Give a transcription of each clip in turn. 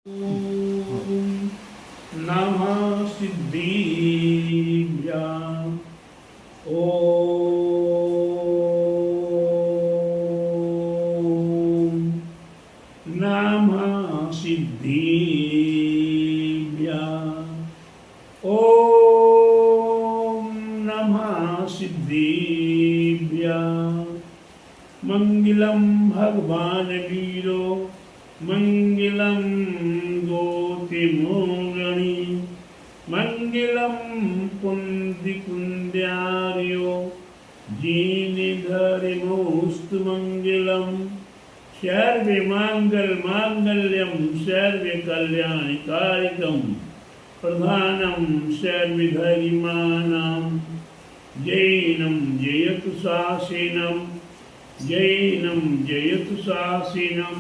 नमः सिद्धिभ्याम् ॐ नमः सिद्धिभ्याम् ॐ नमः सिद्धिभ्याम् मंगलम भगवान वीरो मंगलम गोतिमोगणी मंगलम कुंद्यार्यो जीनिधरिमोस्तु मंगलम सर्वे मांगल मांगल्यम सर्वे कल्याणकारिकम प्रधानम सर्वे धरिमानाम जैनम जयतु शासेनम जैनम जयतु शासेनम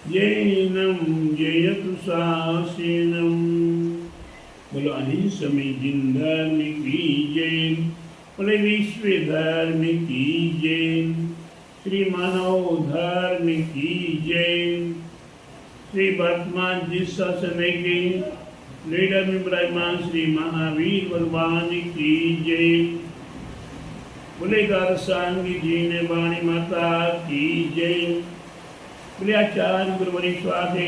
जैनम जयतु शासेनम। बोलो अहिंस में जिन धर्म की जैन, बोले विश्व धर्म की जैन, श्री मानव धर्म की जैन। श्री वर्तमान जिस समय के लीडर में विराजमान श्री महावीर भगवान की जैन। बोले गारसांगी जी ने वाणी माता की जय। बोले आचार्य गुरुवरी स्वाधे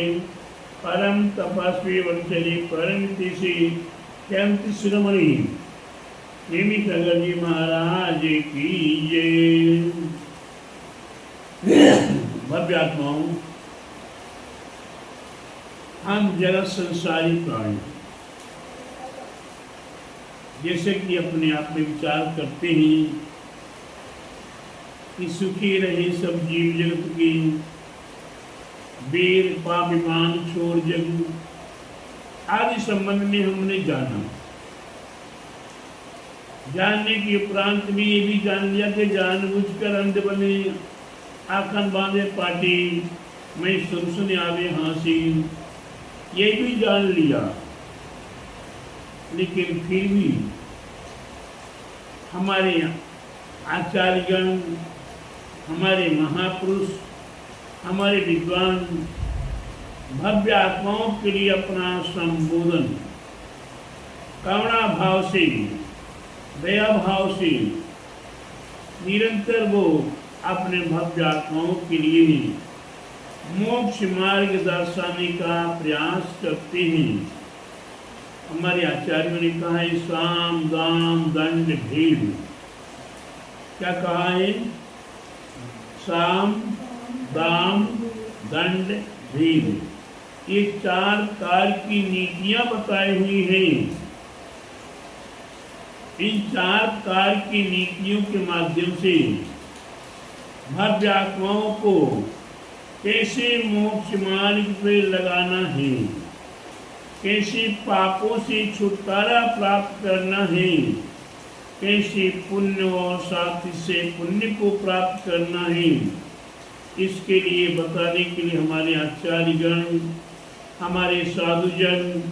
परम तपस्वी वंशली परम तिशी जयंती शिरोमणि नेमी सागर जी महाराज की जय। भव्य आत्माओं, हम जगत संसारी प्राणी जैसे कि अपने आप में विचार करते हैं कि सुखी रहे सब जीव जगत की, वीर पाभिमान छोड़ जग आदि संबंध में हमने जाना। जानने के उपरांत भी ये भी जान लिया कि जानबूझकर अंध बने, आखन बांधे पाटी, मैं सुन आवे हाँसी, ये भी जान लिया। लेकिन फिर भी हमारे आचार्यगण, हमारे महापुरुष, हमारे विद्वान भव्य आत्माओं के लिए अपना संबोधन करुणा भाव से, दया भाव से निरंतर वो अपने भव्य आत्माओं के लिए मोक्ष मार्ग दर्शाने का प्रयास करते हैं। हमारे आचार्यों ने कहा है साम दाम दंड भेद। क्या कहा है? साम दाम दंड भेद, ये चार कार की नीतियां बताई हुई हैं। इन चार कार की नीतियों के माध्यम से भव्य आत्माओं को कैसे मोक्ष मार्ग पे लगाना है, कैसे पापों से छुटकारा प्राप्त करना है, कैसे पुण्य और साथी से पुण्य को प्राप्त करना है, इसके लिए बताने के लिए हमारे आचार्यगण, हमारे साधुजन,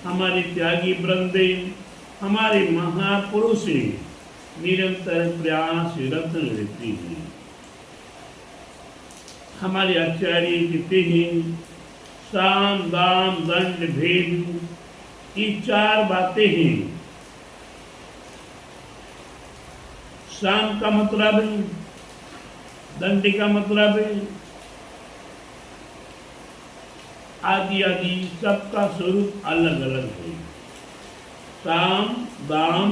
हमारे त्यागी वृंदे, हमारे महापुरुष निरंतर प्रयासरत रहते हैं। हमारे आचार्य कहते हैं साम दाम दंड भेद, ये चार बातें हैं। साम का मतलब दंड का मतलब आदि आदि, सबका स्वरूप अलग अलग है। साम दाम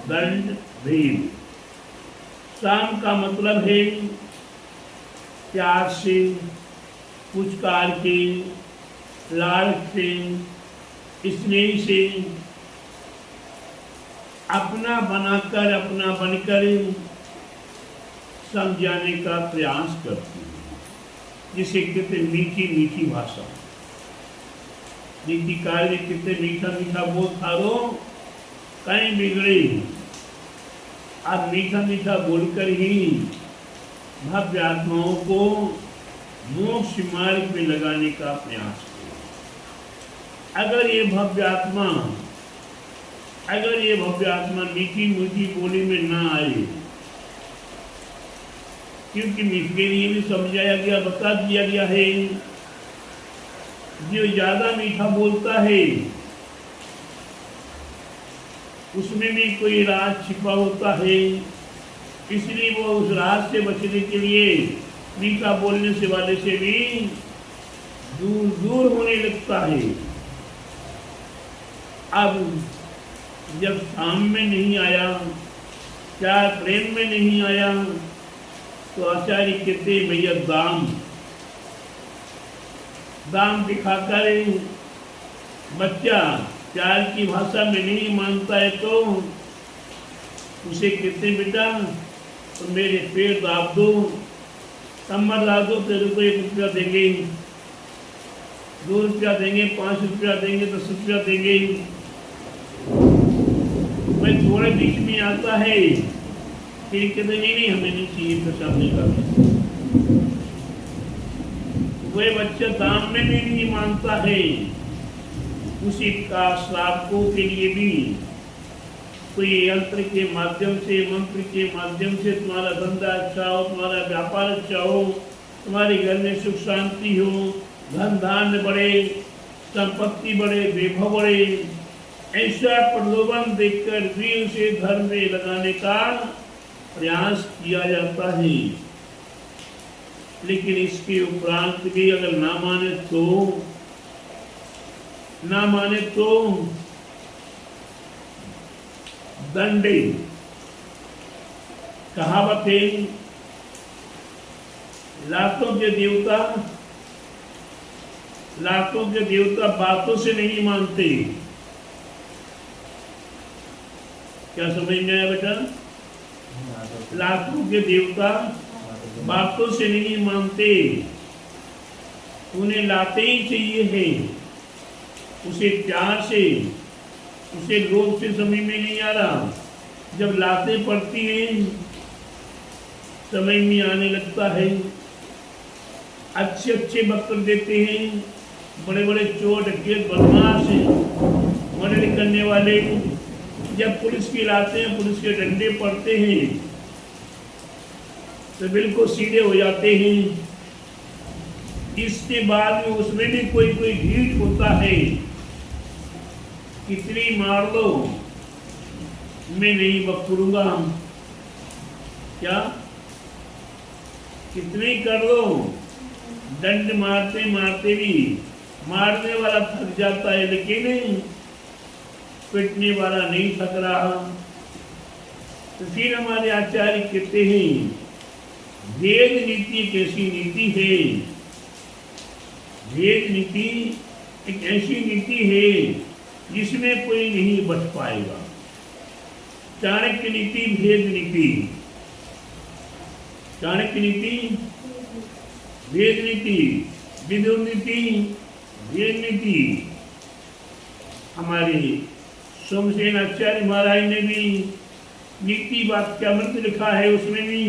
दंड भेद। साम का मतलब है प्यार से, पुचकार के, लाड़ से, स्नेह से, अपना बनाकर अपना बनकर समझाने का प्रयास करते हैं, जिसे कहते मीठी मीठी भाषा। नीतिकार ने कितने मीठा मीठा बोल थारो कहीं बिगड़े। आप मीठा मीठा बोलकर ही भव्य आत्माओं को मोक्ष मार्ग में लगाने का प्रयास करें। अगर ये भव्य आत्मा मीठी मीठी बोली में ना आए, क्योंकि इसके लिए भी समझाया गया, बता दिया गया है जो ज्यादा मीठा बोलता है उसमें भी कोई राज छिपा होता है, इसलिए वो उस राज से बचने के लिए मीठा बोलने से वाले से भी दूर दूर होने लगता है। अब जब शाम में नहीं आया, चार प्रेम में नहीं आया, तो आचार्य कहते भैया दाम दिखाकर बच्चा चार की भाषा में नहीं मानता है तो उसे कहते बेटा तो मेरे पेड़ दाब दो, कमर दाब दो, तेरे को 1 रुपया देंगे, 2 रुपया देंगे, 5 रुपया देंगे, 10 रुपया देंगे। मैं थोड़े बीच में आता है फिर कहते नहीं हमें नहीं चाहिए, प्रसाद नहीं करना। वह बच्चा दाम में भी नहीं मानता है, उसी का श्रावकों के लिए भी कोई यंत्र के माध्यम से, मंत्र के माध्यम से तुम्हारा धंधा अच्छा हो, तुम्हारा व्यापार अच्छा हो, तुम्हारे घर में सुख शांति हो, धन धान्य बढ़े, संपत्ति बढ़े, वैभव बढ़े, ऐसा प्रलोभन देकर भी उसे घर में लगाने का प्रयास किया जाता है। लेकिन इसके उपरांत भी अगर ना माने तो दंडे। कहावत है लाखों के देवता बातों से नहीं मानते। क्या समझ में आया बेटा? लाखों के देवता बातों से नहीं मानते, उन्हें लाते ही चाहिए है, उसे प्यार से, उसे लोभ से समझ में नहीं आ रहा। जब लाते पड़ती हैं समझ में आने लगता है। अच्छे वक्र देते हैं, बड़े बड़े चोर डकैत बदमाश मर्डर करने वाले जब पुलिस की लाते हैं, पुलिस के डंडे पड़ते हैं तो बिल्कुल सीधे हो जाते हैं। इसके बाद में उसमें भी कोई ढीठ होता है, कितनी मार लो मैं नहीं बकरूंगा, क्या कितनी कर लो, दंड मारते मारते भी मारने वाला थक जाता है लेकिन पिटने वाला नहीं थक रहा। तो फिर हमारे आचार्य कहते हैं भेद नीति एक ऐसी नीति है, भेद नीति एक ऐसी नीति है जिसमें कोई नहीं बच पाएगा। चाणक्य नीति भेद नीति, चाणक्य नीति भेद नीति, विदुर नीति भेद नीति। हमारे सोमसेन आचार्य महाराज ने भी नीति वाक्यामृत लिखा है, उसमें भी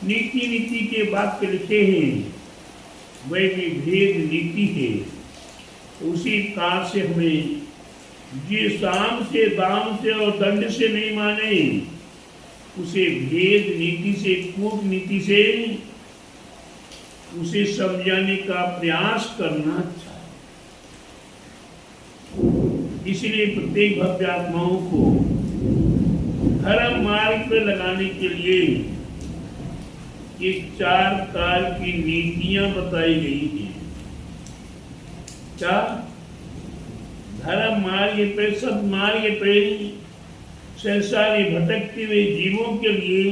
नीति के वाक्य लिखे हैं, वह भी भेद नीति है। उसी कार से हमें जिस साम से, दाम से और दंड से नहीं माने, उसे भेद नीति से, कूटनीति से उसे समझाने का प्रयास करना चाहिए। इसलिए प्रत्येक भव्य आत्माओं को धर्म मार्ग पर लगाने के लिए ये 4 प्रकार की नीतियां बताई गई हैं। क्या? धर्म मार्ग पे, सदमार्ग पे संसारी भटकते हुए जीवों के लिए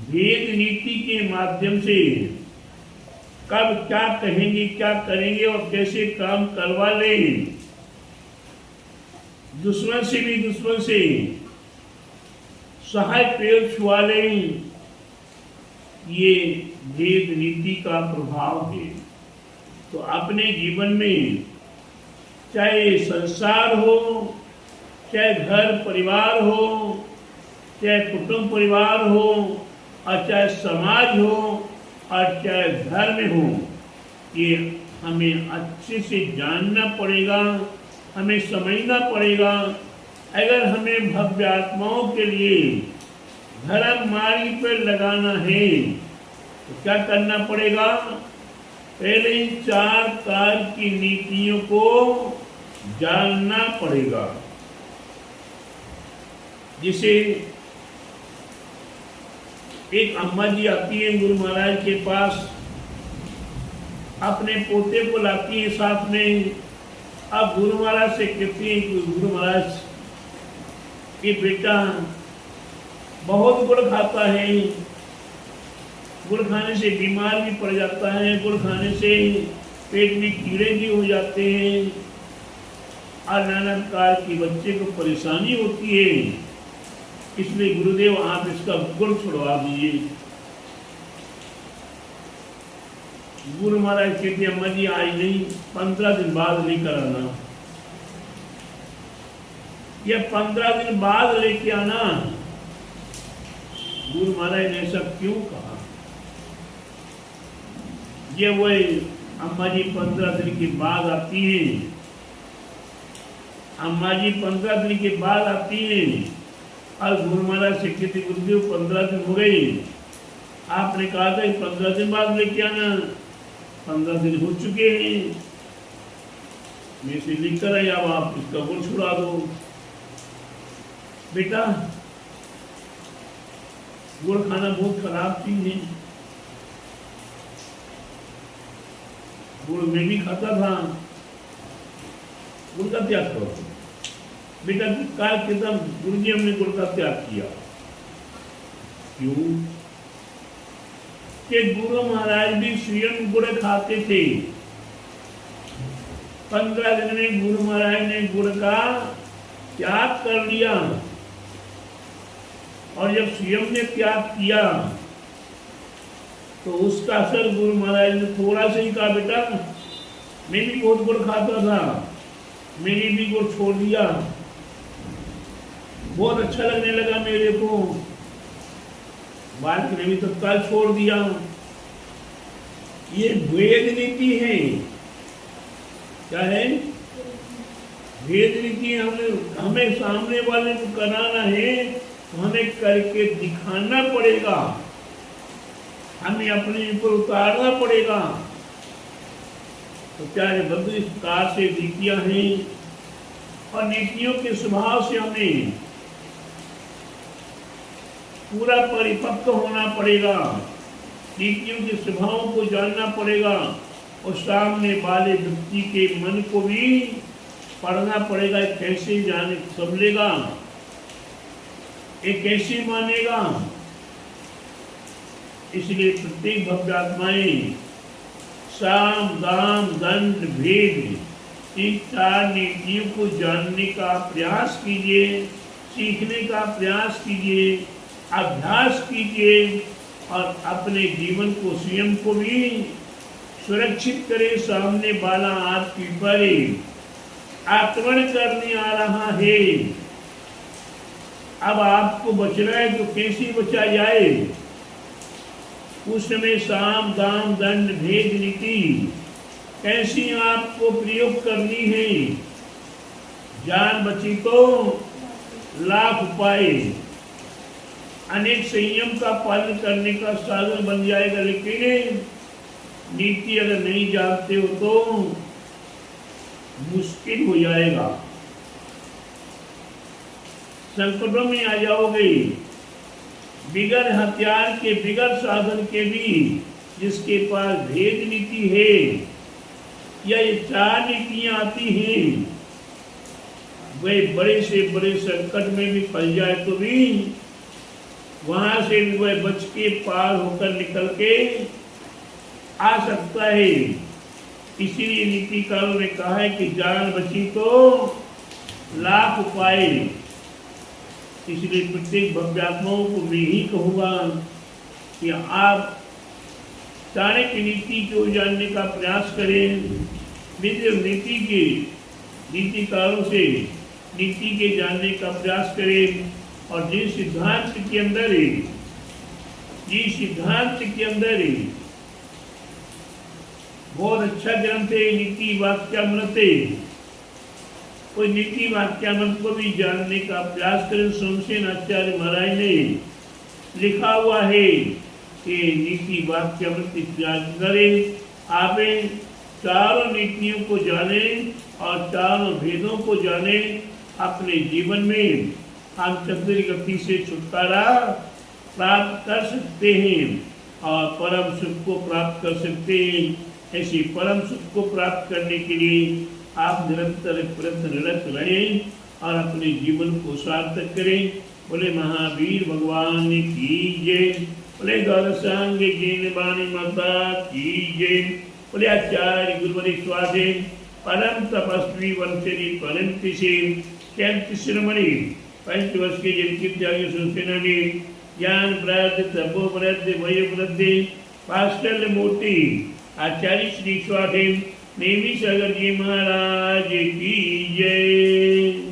भेद नीति के माध्यम से कब क्या कहेंगे, क्या करेंगे और कैसे काम करवा लें, दुश्मन से भी दुश्मन से सहाय पैर छुआ लें, ये भेद नीति का प्रभाव है। तो अपने जीवन में चाहे संसार हो, चाहे घर परिवार हो, चाहे कुटुंब परिवार हो, और चाहे समाज हो, और चाहे धर्म हो, ये हमें अच्छे से जानना पड़ेगा, हमें समझना पड़ेगा। अगर हमें भव्य आत्माओं के लिए धर्म मार्ग पर लगाना है तो क्या करना पड़ेगा? पहले इन 4 कार्य की नीतियों को जानना पड़ेगा। जिसे एक अम्मा जी आती है गुरु महाराज के पास, अपने पोते को लाती है साथ में। अब गुरु महाराज से कहती है कि गुरु महाराज कि बेटा बहुत गुड़ खाता है, गुड़ खाने से बीमार भी पड़ जाता है, गुड़ खाने से पेट में कीड़े भी हो जाते हैं और नाना प्रकार की बच्चे को परेशानी होती है, इसलिए गुरुदेव आप इसका गुड़ छुड़वा दीजिए। गुरु महाराज कहते अम्मा जी आज नहीं, 15 दिन बाद लेकर आना, या 15 दिन बाद लेके आना। गुरु महाराज ने ऐसा क्यों कहा? ये वही अम्मा जी 15 दिन के बाद आती है। अम्मा जी 15 दिन के बाद आती है और गुरु महाराज से कहते गुरुदेव 15 दिन हो गए, आपने कहा था 15 दिन बाद लेके आना, 15 दिन हो चुके हैं, मैं इसे लिख कर आई, अब आप इसका गुड़ छुड़ा दो। बेटा गुड़ खाना बहुत खराब चीज है, गुड़ मैं भी खाता था, गुड़ का त्याग करो। बेटा काल कितना गुरु जी हमने गुड़ का त्याग किया, क्यों? कि गुरु महाराज भी स्वयं गुड़ खाते थे। 15 दिन में गुरु महाराज ने गुड़ का त्याग कर लिया, और जब स्वयं ने त्याग किया तो उसका असर गुरु महाराज ने थोड़ा सा ही कहा, बेटा मैं भी बहुत गुड़ खाता था, मैंने भी गुड़ छोड़ दिया, बहुत अच्छा लगने लगा मेरे को, बालक ने भी तत्काल छोड़ दिया। ये वेद नीति है। क्या है? वेद नीति। हमें सामने वाले को कराना है तो हमें करके दिखाना पड़ेगा, हमें अपने ऊपर उतारना पड़ेगा। तो प्यारे बंधु, इस प्रकार से नीतियां हैं और नीतियों के स्वभाव से हमें पूरा परिपक्व होना पड़ेगा, नीतियों के स्वभाव को जानना पड़ेगा और सामने वाले व्यक्ति के मन को भी पढ़ना पड़ेगा। कैसे जाने समझेगा, ये कैसे मानेगा। इसलिए प्रत्येक भव्यात्माएं साम दाम दंड भेद इन 4 नीतियों को जानने का प्रयास कीजिए, सीखने का प्रयास कीजिए, अभ्यास कीजिए और अपने जीवन को स्वयं को भी सुरक्षित करें। सामने वाला आपके ऊपर आक्रमण करने आ रहा है, अब आपको बचना है तो कैसे बचा जाए। उस समय साम दाम दंड भेद नीति कैसी आपको प्रयोग करनी है। जान बची तो लाख उपाय, अनेक संयम का पालन करने का साधन बन जाएगा। लेकिन नीति अगर नहीं जानते हो तो मुश्किल हो जाएगा, संकटों में आ जाओगे। बिगर हथियार के, बिगर साधन के भी जिसके पास भेद नीति है या ये 4 नीतियां आती हैं, वह बड़े से बड़े संकट में भी फंस जाए तो भी वहां से भी वह बच के पार होकर निकल के आ सकता है। इसीलिए नीतिकारों ने कहा है कि जान बची तो लाख उपाय। इसलिए प्रत्येक भव्यात्माओं को मैं ही कहूँगा कि आप चाणक्य नीति को जानने का प्रयास करें। नीतिकारों से नीति के जानने का प्रयास करें और जिस सिद्धांत के अंदर बहुत अच्छा ग्रंथ है नीति वाक्यामृत। कोई नीति वाक्यामृत को भी जानने का प्रयास करें। सोमसेन आचार्य महाराज ने लिखा हुआ है कि नीति वाक्यामृत करें आप इन चारों नीतियों को जाने और चारों भेदों को जाने, अपने जीवन में हम चक्र गति से छुटकारा प्राप्त कर सकते हैं और परम सुख को प्राप्त कर सकते हैं। ऐसी परम सुख को प्राप्त करने के लिए आप निरंतर प्रयत्नरत रहें और अपने जीवन को सार्थक करें। बोले महावीर भगवान की जय, बोले गौरसांग जीन बाणी माता की जय, बोले आचार्य गुरुवरी स्वाधे परम तपस्वी वंशरी परम तिशे कैंत शिरोमणि 5 वर्ष के जिनकी त्याग सूचना ने ज्ञान प्राप्त तपो प्राप्त वय प्राप्त पास्टल मूर्ति आचार्य श्री स्वाधे नेमी सागर जी महाराज की जय।